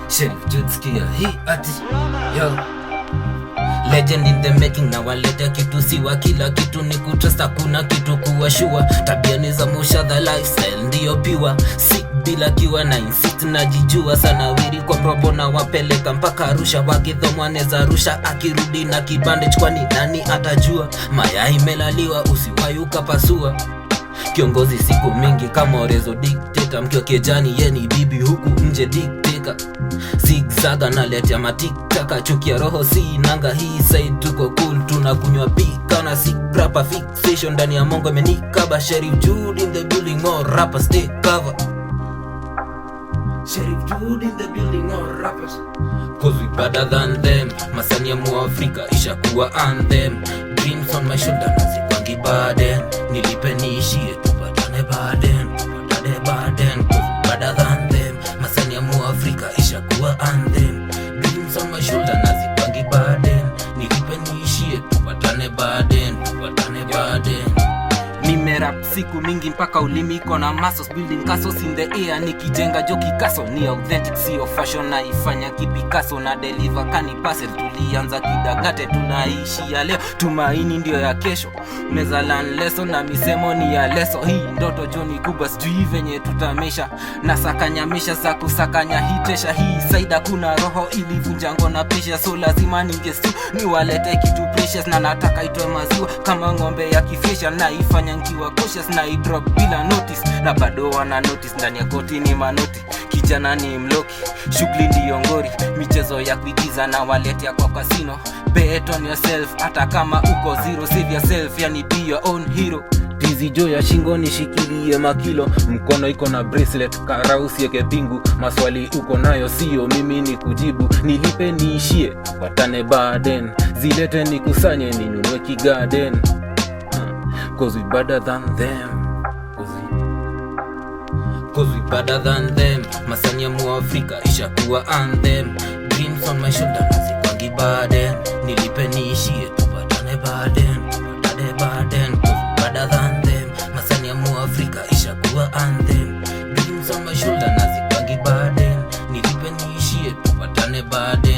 Sheriff Judskia hii ati yo legend in the making na waleta kitu siwa kila kitu ni kutrust hakuna kitu kuwashua tabia ni za mushadha lifestyle ndiyo piwa sick bila kiwa na insist najijua sana wiri kwa propo na wapeleka mpaka Arusha wakidhomwa neza rusha akirudi na kibandage kwani nani atajua mayai melaliwa usiwayuka pasua kiongozi siku mingi kama Orezo dictator mkio kejani yeni bibi huku nje dictator zigzaga na letea matikaka chukia roho si nanga hii side tuko cool tunakunywa pika na si proper fixation ndani ya mongo menikaba Sheriff Jude in the building or rapper stay cover Sheriff Jude in the building or rappers cause we better than them masani ya muafrika ishakuwa anthem dreams on my shoulder nazikwangi burden nilipe niishie tupatane burden cause we better than them masani ya muafrika ishakuwa anthem dreams on my shoulder nazikwangi burden nilipe niishie tupatane burden nimerap siku mingi mpaka ulimiko na muscles building castles in the air nikijenga joki castle ni authentic sio fashion na ifanya kipikaso na deliver kani parcel tulianza kidagate tunaishi ya leo tumaini ndio ya kesho unaweza learn lesson na misemo ni ya leso hii ndoto joni kubwa sijui venye tutamesha na sakanyamisha za kusakanya hitesha hii saida kuna roho ilivunja ngona pressure so lazima ningestu niwalete kitu precious na nataka itoe maziwa kama ngombe ya kifisha na ifanya nkiwa cautious na idrop bila notice na bado wana notice ndani ya koti ni manoti kijana ni mloki shughuli ndiyo ngori michezo ya kuigiza na waletea kwa casino bet on yourself hata kama uko zero save yourself yani be your own hero Tizi jo ya shingoni shikilie makilo mkono iko na bracelet karausi yake pingu maswali uko nayo sio mimi ni kujibu nilipe niishie watane baden zilete nikusanye ninunue kigarden cause we better than them cause we better than them masani ya muafrika ishakuwa anthem dreams on my shoulder nazikwangi burden nilipe niishie tupatane burden cause we better than them masani ya muafrika ishakuwa anthem dreams on my shoulder nazikwangi burden nilipe niishie tupatane burden